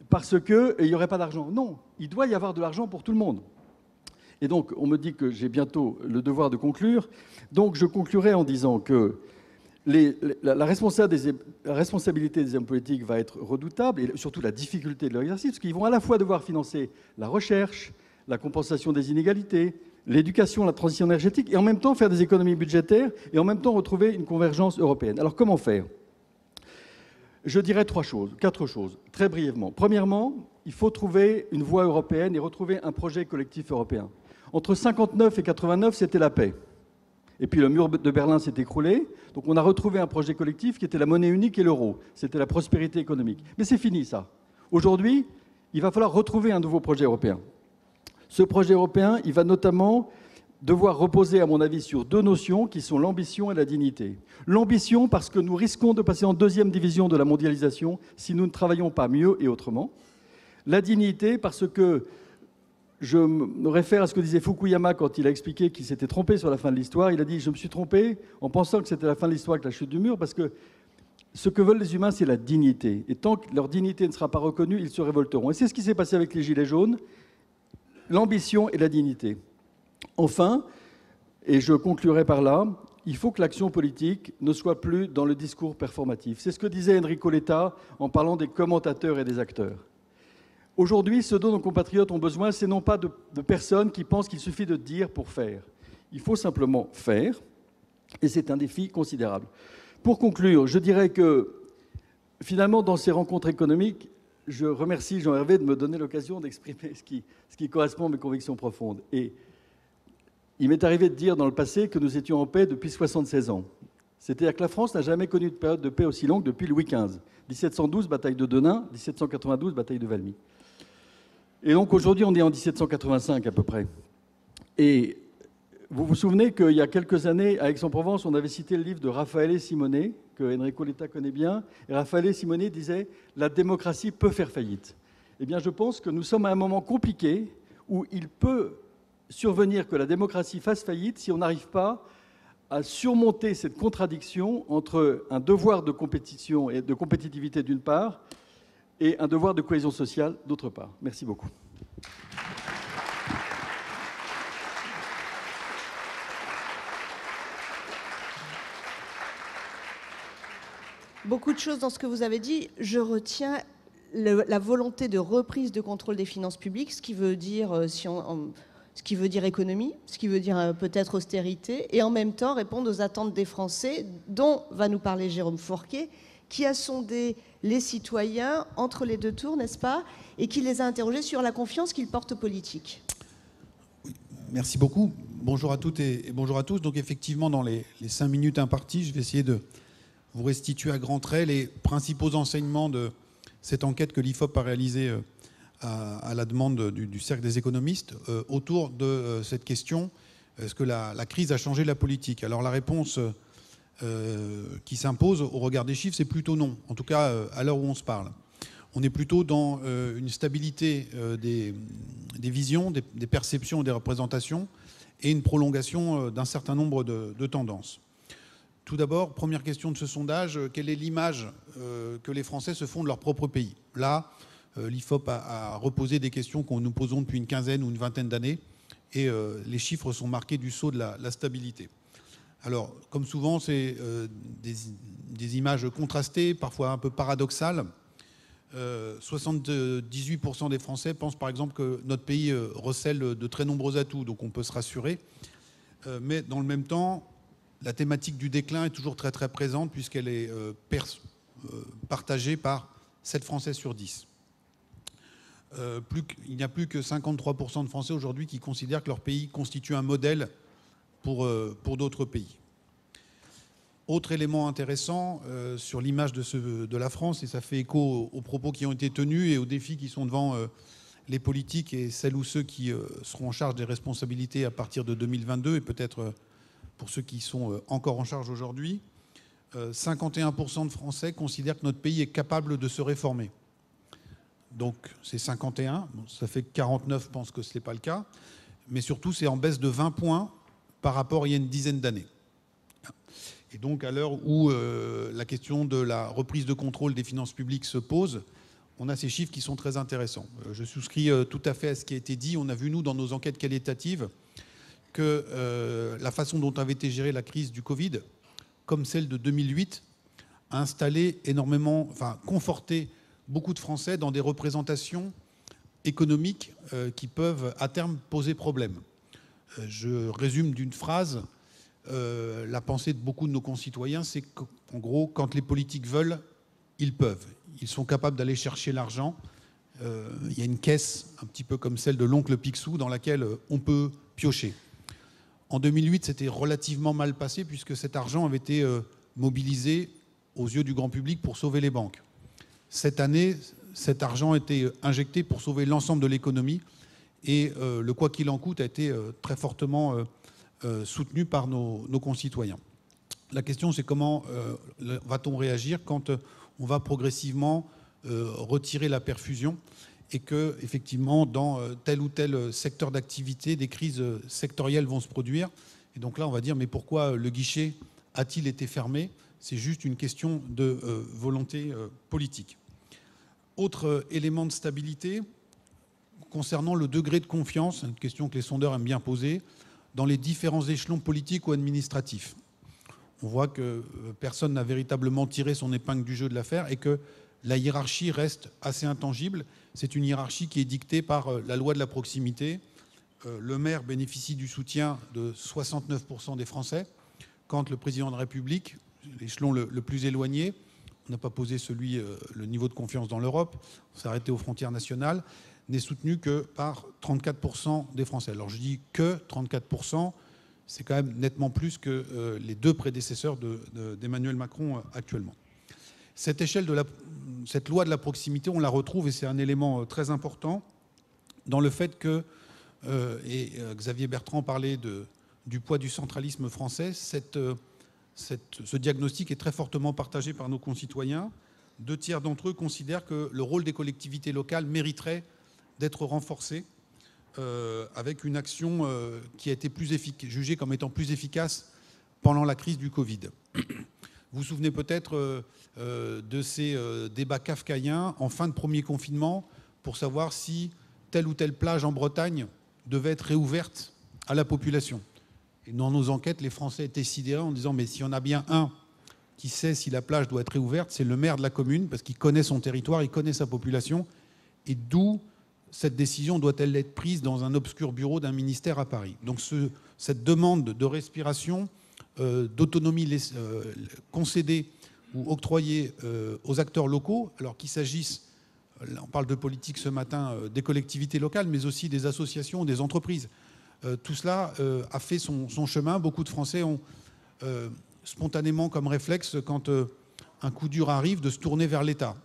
parce qu'il n'y aurait pas d'argent? Non, il doit y avoir de l'argent pour tout le monde. Et donc, on me dit que j'ai bientôt le devoir de conclure. Donc, je conclurai en disant que la responsabilité des hommes politiques va être redoutable, et surtout la difficulté de leur exercice, parce qu'ils vont à la fois devoir financer la recherche, la compensation des inégalités, l'éducation, la transition énergétique, et en même temps faire des économies budgétaires, et en même temps retrouver une convergence européenne. Alors, comment faire? Je dirais 4 choses, très brièvement. Premièrement, il faut trouver une voie européenne et retrouver un projet collectif européen. Entre 1959 et 1989, c'était la paix. Et puis le mur de Berlin s'est écroulé, donc on a retrouvé un projet collectif qui était la monnaie unique et l'euro. C'était la prospérité économique. Mais c'est fini, ça. Aujourd'hui, il va falloir retrouver un nouveau projet européen. Ce projet européen, il va notamment devoir reposer, à mon avis, sur 2 notions qui sont l'ambition et la dignité. L'ambition, parce que nous risquons de passer en 2e division de la mondialisation si nous ne travaillons pas mieux et autrement. La dignité, parce que je me réfère à ce que disait Fukuyama quand il a expliqué qu'il s'était trompé sur la fin de l'histoire. Il a dit « Je me suis trompé en pensant que c'était la fin de l'histoire avec la chute du mur, parce que ce que veulent les humains, c'est la dignité. Et tant que leur dignité ne sera pas reconnue, ils se révolteront. » Et c'est ce qui s'est passé avec les Gilets jaunes, l'ambition et la dignité. Enfin, et je conclurai par là, il faut que l'action politique ne soit plus dans le discours performatif. C'est ce que disait Enrico Letta en parlant des commentateurs et des acteurs. Aujourd'hui, ce dont nos compatriotes ont besoin, c'est non pas de personnes qui pensent qu'il suffit de dire pour faire. Il faut simplement faire, et c'est un défi considérable. Pour conclure, je dirais que, finalement, dans ces rencontres économiques, je remercie Jean-Hervé de me donner l'occasion d'exprimer ce qui correspond à mes convictions profondes. Et il m'est arrivé de dire dans le passé que nous étions en paix depuis 76 ans. C'est-à-dire que la France n'a jamais connu de période de paix aussi longue depuis Louis XV. 1712, bataille de Denain, 1792, bataille de Valmy. Et donc aujourd'hui, on est en 1785 à peu près. Et vous vous souvenez qu'il y a quelques années, à Aix-en-Provence, on avait cité le livre de Raffaele Simone, que Enrico Letta connaît bien. Et Raffaele Simone disait « La démocratie peut faire faillite ». Eh bien, je pense que nous sommes à un moment compliqué où il peut survenir que la démocratie fasse faillite si on n'arrive pas à surmonter cette contradiction entre un devoir de compétition et de compétitivité d'une part et un devoir de cohésion sociale d'autre part. Merci beaucoup. Beaucoup de choses dans ce que vous avez dit. Je retiens la volonté de reprise de contrôle des finances publiques, ce qui veut dire, ce qui veut dire économie, ce qui veut dire peut-être austérité, et en même temps répondre aux attentes des Français, dont va nous parler Jérôme Fourquet, qui a sondé les citoyens entre les 2 tours, n'est-ce pas, et qui les a interrogés sur la confiance qu'ils portent aux politiques. Oui, merci beaucoup. Bonjour à toutes et bonjour à tous. Donc effectivement, dans les 5 minutes imparties, je vais essayer de vous restituer à grands traits les principaux enseignements de cette enquête que l'IFOP a réalisée à la demande du Cercle des économistes autour de cette question, est-ce que la crise a changé la politique? Alors la réponse qui s'impose au regard des chiffres, c'est plutôt non, en tout cas à l'heure où on se parle. On est plutôt dans une stabilité des visions, des perceptions, des représentations et une prolongation d'un certain nombre de tendances. Tout d'abord, première question de ce sondage, quelle est l'image que les Français se font de leur propre pays? Là, l'IFOP a reposé des questions qu'on nous posons depuis une quinzaine ou une vingtaine d'années, et les chiffres sont marqués du sceau de la stabilité. Alors, comme souvent, c'est des images contrastées, parfois un peu paradoxales. 78% des Français pensent par exemple que notre pays recèle de très nombreux atouts, donc on peut se rassurer. Mais dans le même temps, la thématique du déclin est toujours très très présente puisqu'elle est partagée par 7 Français sur 10. Il n'y a plus que 53% de Français aujourd'hui qui considèrent que leur pays constitue un modèle pour d'autres pays. Autre élément intéressant sur l'image de la France, et ça fait écho aux propos qui ont été tenus et aux défis qui sont devant les politiques et celles ou ceux qui seront en charge des responsabilités à partir de 2022 et peut-être pour ceux qui sont encore en charge aujourd'hui, 51% de Français considèrent que notre pays est capable de se réformer. Donc c'est 51, bon, ça fait que 49 pensent que ce n'est pas le cas, mais surtout c'est en baisse de 20 points par rapport à il y a une dizaine d'années. Et donc à l'heure où la question de la reprise de contrôle des finances publiques se pose, on a ces chiffres qui sont très intéressants. Je souscris tout à fait à ce qui a été dit. On a vu, nous, dans nos enquêtes qualitatives, que la façon dont avait été gérée la crise du Covid, comme celle de 2008, a installé énormément, enfin conforté beaucoup de Français dans des représentations économiques qui peuvent à terme poser problème. Je résume d'une phrase. La pensée de beaucoup de nos concitoyens, c'est qu'en gros, quand les politiques veulent, ils peuvent. Ils sont capables d'aller chercher l'argent. Il y a une caisse, un petit peu comme celle de l'oncle Picsou, dans laquelle on peut piocher. En 2008, c'était relativement mal passé, puisque cet argent avait été mobilisé aux yeux du grand public pour sauver les banques. Cette année, cet argent a été injecté pour sauver l'ensemble de l'économie, et le quoi qu'il en coûte a été très fortement soutenu par nos concitoyens. La question, c'est comment va-t-on réagir quand on va progressivement retirer la perfusion et que, effectivement, dans tel ou tel secteur d'activité, des crises sectorielles vont se produire. Et donc là, on va dire, mais pourquoi le guichet a-t-il été fermé? C'est juste une question de volonté politique. Autre élément de stabilité, concernant le degré de confiance, une question que les sondeurs aiment bien poser, dans les différents échelons politiques ou administratifs. On voit que personne n'a véritablement tiré son épingle du jeu de l'affaire et que la hiérarchie reste assez intangible. C'est une hiérarchie qui est dictée par la loi de la proximité. Le maire bénéficie du soutien de 69% des Français, quand le président de la République, l'échelon le plus éloigné, on n'a pas posé le niveau de confiance dans l'Europe, on s'est arrêté aux frontières nationales, n'est soutenu que par 34% des Français. Alors je dis que 34%, c'est quand même nettement plus que les deux prédécesseurs d'Emmanuel Macron actuellement. Cette loi de la proximité, on la retrouve, et c'est un élément très important, dans le fait que, Xavier Bertrand parlait du poids du centralisme français, ce diagnostic est très fortement partagé par nos concitoyens. 2 tiers d'entre eux considèrent que le rôle des collectivités locales mériterait d'être renforcé avec une action qui a été jugée comme étant plus efficace pendant la crise du Covid. Vous vous souvenez peut-être de ces débats kafkaïens en fin de premier confinement pour savoir si telle ou telle plage en Bretagne devait être réouverte à la population. Et dans nos enquêtes, les Français étaient sidérés en disant « mais s'il y en a bien un qui sait si la plage doit être réouverte, c'est le maire de la commune, parce qu'il connaît son territoire, il connaît sa population, et d'où cette décision doit-elle être prise dans un obscur bureau d'un ministère à Paris ?» Donc cette demande de respiration, d'autonomie concédée ou octroyée aux acteurs locaux, alors qu'il s'agisse, on parle de politique ce matin, des collectivités locales, mais aussi des associations, des entreprises. Tout cela a fait son chemin. Beaucoup de Français ont spontanément comme réflexe, quand un coup dur arrive, de se tourner vers l'État.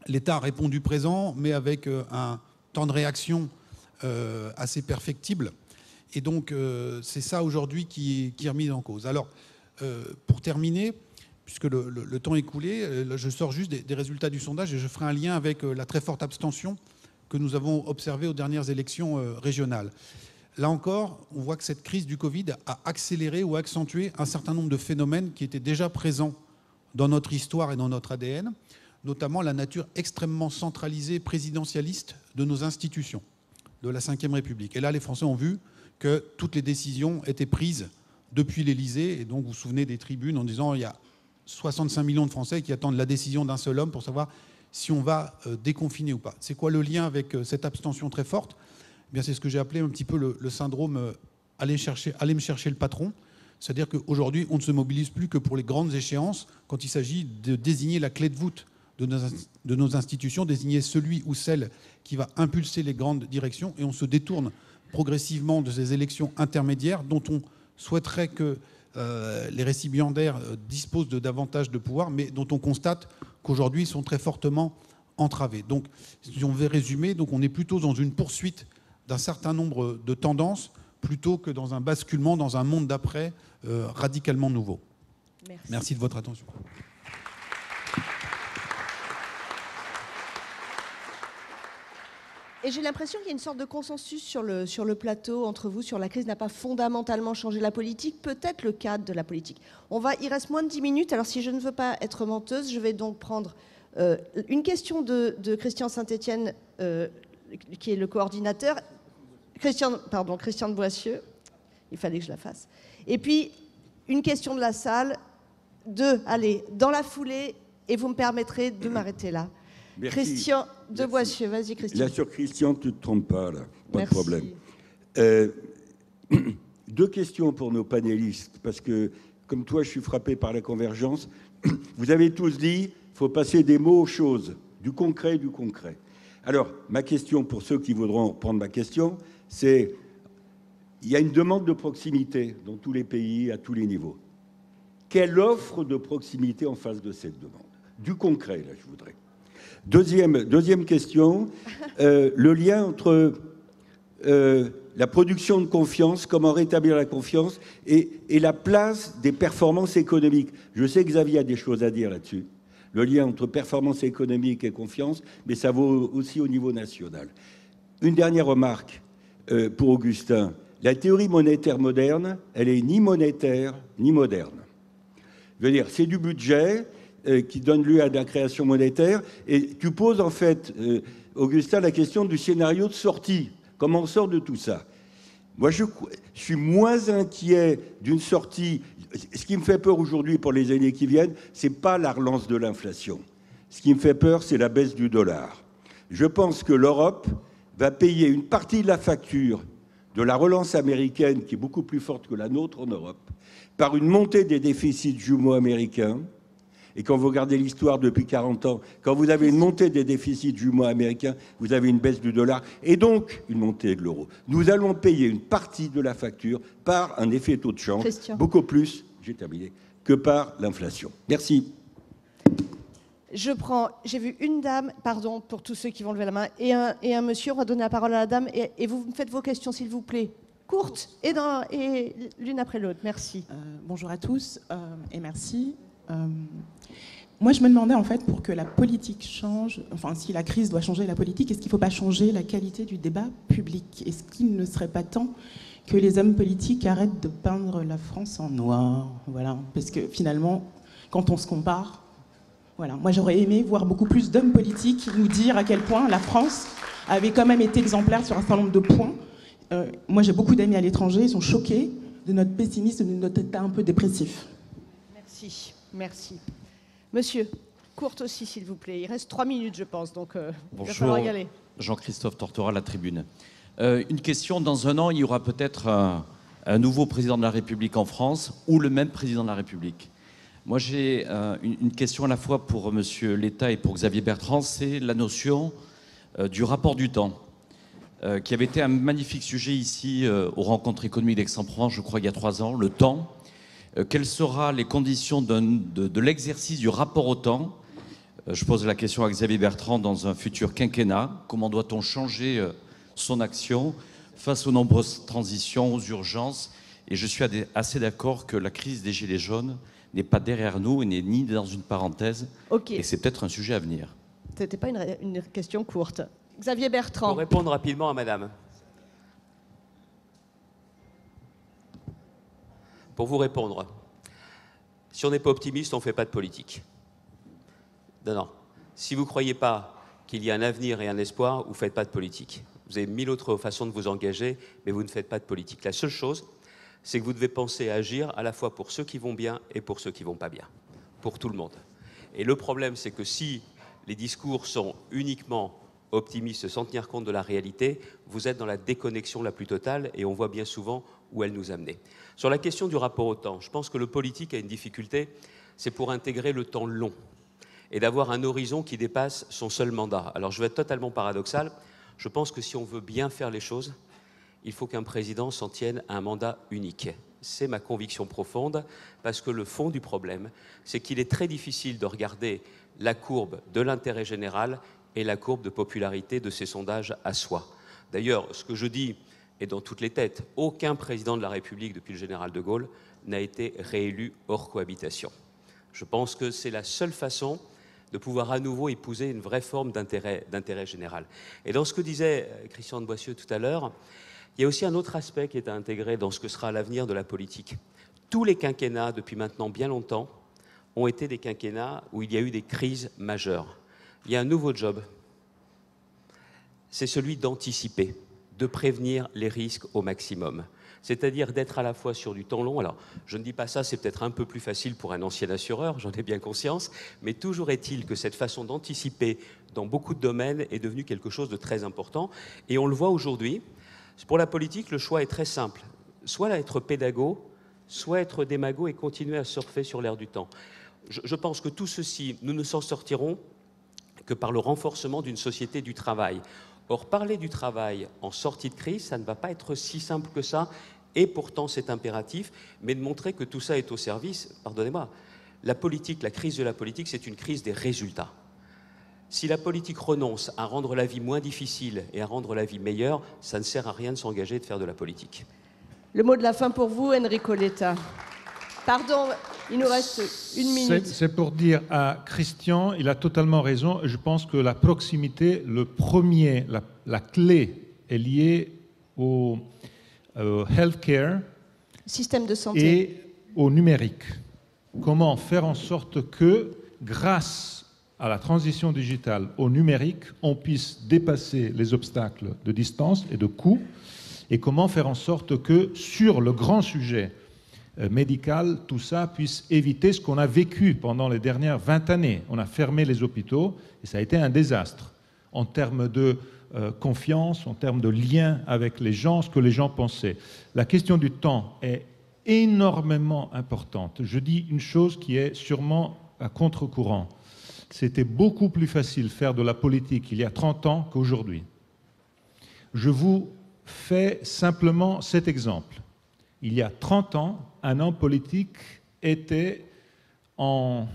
L'État a répondu présent, mais avec un temps de réaction assez perfectible. Et donc, c'est ça aujourd'hui qui est remis en cause. Alors, pour terminer, puisque le temps est écoulé, je sors juste des résultats du sondage et je ferai un lien avec la très forte abstention que nous avons observée aux dernières élections régionales. Là encore, on voit que cette crise du Covid a accéléré ou accentué un certain nombre de phénomènes qui étaient déjà présents dans notre histoire et dans notre ADN, notamment la nature extrêmement centralisée, présidentialiste de nos institutions, de la Ve République. Et là, les Français ont vu que toutes les décisions étaient prises depuis l'Élysée. Et donc, vous vous souvenez des tribunes en disant il y a 65 millions de Français qui attendent la décision d'un seul homme pour savoir si on va déconfiner ou pas. C'est quoi le lien avec cette abstention très forte? Eh bien, c'est ce que j'ai appelé un petit peu le syndrome aller me chercher le patron. C'est-à-dire qu'aujourd'hui, on ne se mobilise plus que pour les grandes échéances quand il s'agit de désigner la clé de voûte de nos institutions, désigner celui ou celle qui va impulser les grandes directions, et on se détourne progressivement de ces élections intermédiaires dont on souhaiterait que les récipiendaires disposent de davantage de pouvoir, mais dont on constate qu'aujourd'hui ils sont très fortement entravés. Donc, si on veut résumer, donc on est plutôt dans une poursuite d'un certain nombre de tendances plutôt que dans un basculement dans un monde d'après radicalement nouveau. Merci de votre attention. Et j'ai l'impression qu'il y a une sorte de consensus sur le plateau entre vous sur la crise n'a pas fondamentalement changé la politique, peut-être le cadre de la politique. Il reste moins de 10 minutes, alors si je ne veux pas être menteuse, je vais donc prendre une question de Christian Saint-Étienne, qui est le coordinateur, Christian de Boissieu, il fallait que je la fasse, et puis une question de la salle, dans la foulée, et vous me permettrez de m'arrêter là. Merci. Christian de Boissieu, vas-y Christian. Là, sur Christian, tu ne te trompes pas, là. Pas Merci. de problème. Deux questions pour nos panélistes, parce que, comme toi, je suis frappé par la convergence. Vous avez tous dit, il faut passer des mots aux choses, du concret, du concret. Alors, ma question, pour ceux qui voudront prendre ma question, c'est, il y a une demande de proximité dans tous les pays, à tous les niveaux. Quelle offre de proximité en face de cette demande? Du concret, là, je voudrais. Deuxième question, le lien entre la production de confiance, comment rétablir la confiance, et la place des performances économiques. Je sais que Xavier a des choses à dire là-dessus. Le lien entre performance économique et confiance, mais ça vaut aussi au niveau national. Une dernière remarque pour Augustin. La théorie monétaire moderne, elle est ni monétaire ni moderne. Je veux dire, c'est du budget qui donne lieu à de la création monétaire. Et tu poses en fait, Augustin, la question du scénario de sortie. Comment on sort de tout ça? Moi, je suis moins inquiet d'une sortie. Ce qui me fait peur aujourd'hui pour les années qui viennent, ce n'est pas la relance de l'inflation. Ce qui me fait peur, c'est la baisse du dollar. Je pense que l'Europe va payer une partie de la facture de la relance américaine, qui est beaucoup plus forte que la nôtre en Europe, par une montée des déficits jumeaux américains. Et quand vous regardez l'histoire depuis 40 ans, quand vous avez une montée des déficits jumeaux américains, vous avez une baisse du dollar et donc une montée de l'euro. Nous allons payer une partie de la facture par un effet taux de change, Christian. beaucoup plus, j'ai terminé, que par l'inflation. Merci. J'ai vu une dame, pardon pour tous ceux qui vont lever la main, et un monsieur. On va donner la parole à la dame et vous me faites vos questions, s'il vous plaît. Courtes et l'une après l'autre. Merci. Bonjour à tous et merci. Moi, je me demandais en fait, pour que la politique change, enfin, si la crise doit changer la politique, est-ce qu'il ne faut pas changer la qualité du débat public? Est-ce qu'il ne serait pas temps que les hommes politiques arrêtent de peindre la France en noir? Voilà, parce que finalement, quand on se compare, voilà, moi j'aurais aimé voir beaucoup plus d'hommes politiques nous dire à quel point la France avait quand même été exemplaire sur un certain nombre de points. Moi, j'ai beaucoup d'amis à l'étranger, ils sont choqués de notre pessimisme, de notre état un peu dépressif. Merci. Merci. Monsieur, courte aussi, s'il vous plaît. Il reste 3 minutes, je pense, donc il va falloir y aller. Jean-Christophe Tortora, La Tribune. Une question, dans un an, il y aura peut-être un nouveau président de la République en France ou le même président de la République. Moi, j'ai une question à la fois pour Monsieur Létard et pour Xavier Bertrand, c'est la notion du rapport du temps, qui avait été un magnifique sujet ici aux rencontres économiques d'Aix-en-Provence, je crois, il y a 3 ans, le temps. Quelles seront les conditions de l'exercice du rapport au temps? Je pose la question à Xavier Bertrand dans un futur quinquennat. Comment doit-on changer son action face aux nombreuses transitions, aux urgences? Et je suis assez d'accord que la crise des Gilets jaunes n'est pas derrière nous et n'est ni dans une parenthèse. Okay. Et c'est peut-être un sujet à venir. Ce n'était pas une question courte. Xavier Bertrand. Pour répondre rapidement à madame. Pour vous répondre, si on n'est pas optimiste, on ne fait pas de politique. Non, non. Si vous ne croyez pas qu'il y a un avenir et un espoir, vous ne faites pas de politique. Vous avez 1000 autres façons de vous engager, mais vous ne faites pas de politique. La seule chose, c'est que vous devez penser à agir à la fois pour ceux qui vont bien et pour ceux qui ne vont pas bien, pour tout le monde. Et le problème, c'est que si les discours sont uniquement optimistes sans tenir compte de la réalité, vous êtes dans la déconnexion la plus totale et on voit bien souvent où elle nous amenait. Sur la question du rapport au temps, je pense que le politique a une difficulté, c'est pour intégrer le temps long et d'avoir un horizon qui dépasse son seul mandat. Alors je vais être totalement paradoxal, je pense que si on veut bien faire les choses, il faut qu'un président s'en tienne à un mandat unique. C'est ma conviction profonde, parce que le fond du problème, c'est qu'il est très difficile de regarder la courbe de l'intérêt général et la courbe de popularité de ces sondages à soi. D'ailleurs, ce que je dis est dans toutes les têtes. Aucun président de la République depuis le général de Gaulle n'a été réélu hors cohabitation. Je pense que c'est la seule façon de pouvoir à nouveau épouser une vraie forme d'intérêt général. Et dans ce que disait Christian de Boissieu tout à l'heure, il y a aussi un autre aspect qui est à intégrer dans ce que sera l'avenir de la politique. Tous les quinquennats, depuis maintenant bien longtemps, ont été des quinquennats où il y a eu des crises majeures. Il y a un nouveau job, c'est celui d'anticiper, de prévenir les risques au maximum. C'est-à-dire d'être à la fois sur du temps long. Alors, je ne dis pas ça, c'est peut-être un peu plus facile pour un ancien assureur, j'en ai bien conscience, mais toujours est-il que cette façon d'anticiper dans beaucoup de domaines est devenue quelque chose de très important. Et on le voit aujourd'hui, pour la politique, le choix est très simple. Soit être pédago, soit être démago et continuer à surfer sur l'air du temps. Je pense que tout ceci, nous ne s'en sortirons que par le renforcement d'une société du travail. Or, parler du travail en sortie de crise, ça ne va pas être si simple que ça, et pourtant c'est impératif, mais de montrer que tout ça est au service, pardonnez-moi, la politique, la crise de la politique, c'est une crise des résultats. Si la politique renonce à rendre la vie moins difficile et à rendre la vie meilleure, ça ne sert à rien de s'engager et de faire de la politique. Le mot de la fin pour vous, Enrico Letta. Pardon, il nous reste une minute. C'est pour dire à Christian, il a totalement raison. Je pense que la proximité, la clé est liée au healthcare, système de santé et au numérique. Comment faire en sorte que, grâce à la transition digitale, au numérique, on puisse dépasser les obstacles de distance et de coût, et comment faire en sorte que, sur le grand sujet médical, tout ça puisse éviter ce qu'on a vécu pendant les dernières 20 années. On a fermé les hôpitaux et ça a été un désastre en termes de confiance, en termes de lien avec les gens, ce que les gens pensaient. La question du temps est énormément importante. Je dis une chose qui est sûrement à contre-courant. C'était beaucoup plus facile de faire de la politique il y a 30 ans qu'aujourd'hui. Je vous fais simplement cet exemple. Il y a 30 ans, un homme politique était en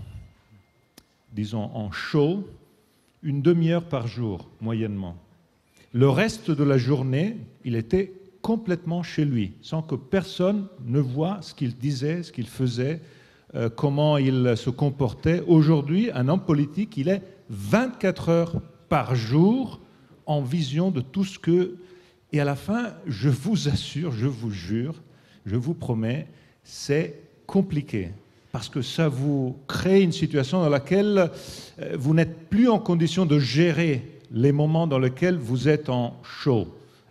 show une demi-heure par jour, moyennement. Le reste de la journée, il était complètement chez lui, sans que personne ne voie ce qu'il disait, ce qu'il faisait, comment il se comportait. Aujourd'hui, un homme politique, il est 24 heures par jour en vision de tout ce que... Et à la fin, je vous assure, je vous jure, je vous promets, c'est compliqué. Parce que ça vous crée une situation dans laquelle vous n'êtes plus en condition de gérer les moments dans lesquels vous êtes en show.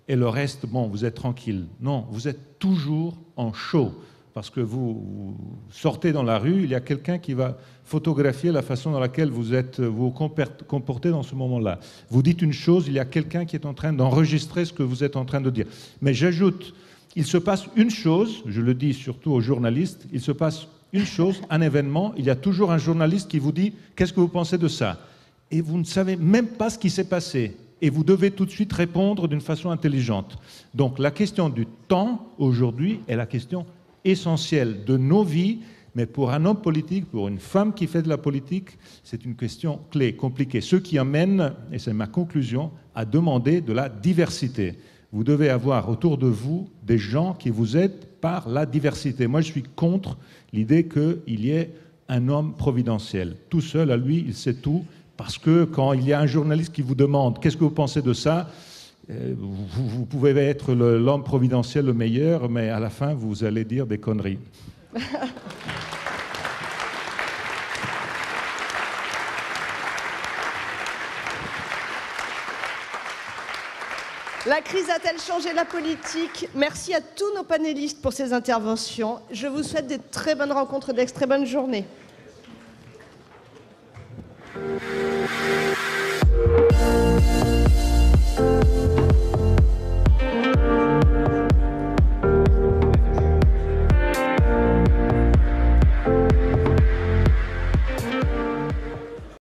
Et le reste, bon, vous êtes tranquille. Non, vous êtes toujours en show. Parce que vous sortez dans la rue, il y a quelqu'un qui va photographier la façon dans laquelle vous comportez dans ce moment-là. Vous dites une chose, il y a quelqu'un qui est en train d'enregistrer ce que vous êtes en train de dire. Mais j'ajoute, il se passe une chose, je le dis surtout aux journalistes, il se passe une chose, un événement, il y a toujours un journaliste qui vous dit « Qu'est-ce que vous pensez de ça ?» Et vous ne savez même pas ce qui s'est passé. Et vous devez tout de suite répondre d'une façon intelligente. Donc la question du temps, aujourd'hui, est la question essentielle de nos vies, mais pour un homme politique, pour une femme qui fait de la politique, c'est une question clé, compliquée. Ce qui amène, et c'est ma conclusion, à demander de la diversité. Vous devez avoir autour de vous des gens qui vous aident par la diversité. Moi, je suis contre l'idée qu'il y ait un homme providentiel. Tout seul, à lui, il sait tout, parce que quand il y a un journaliste qui vous demande « Qu'est-ce que vous pensez de ça ?», vous pouvez être l'homme providentiel le meilleur, mais à la fin, vous allez dire des conneries. La crise a-t-elle changé la politique? Merci à tous nos panélistes pour ces interventions. Je vous souhaite des très bonnes rencontres, d'extrêmement bonnes journées.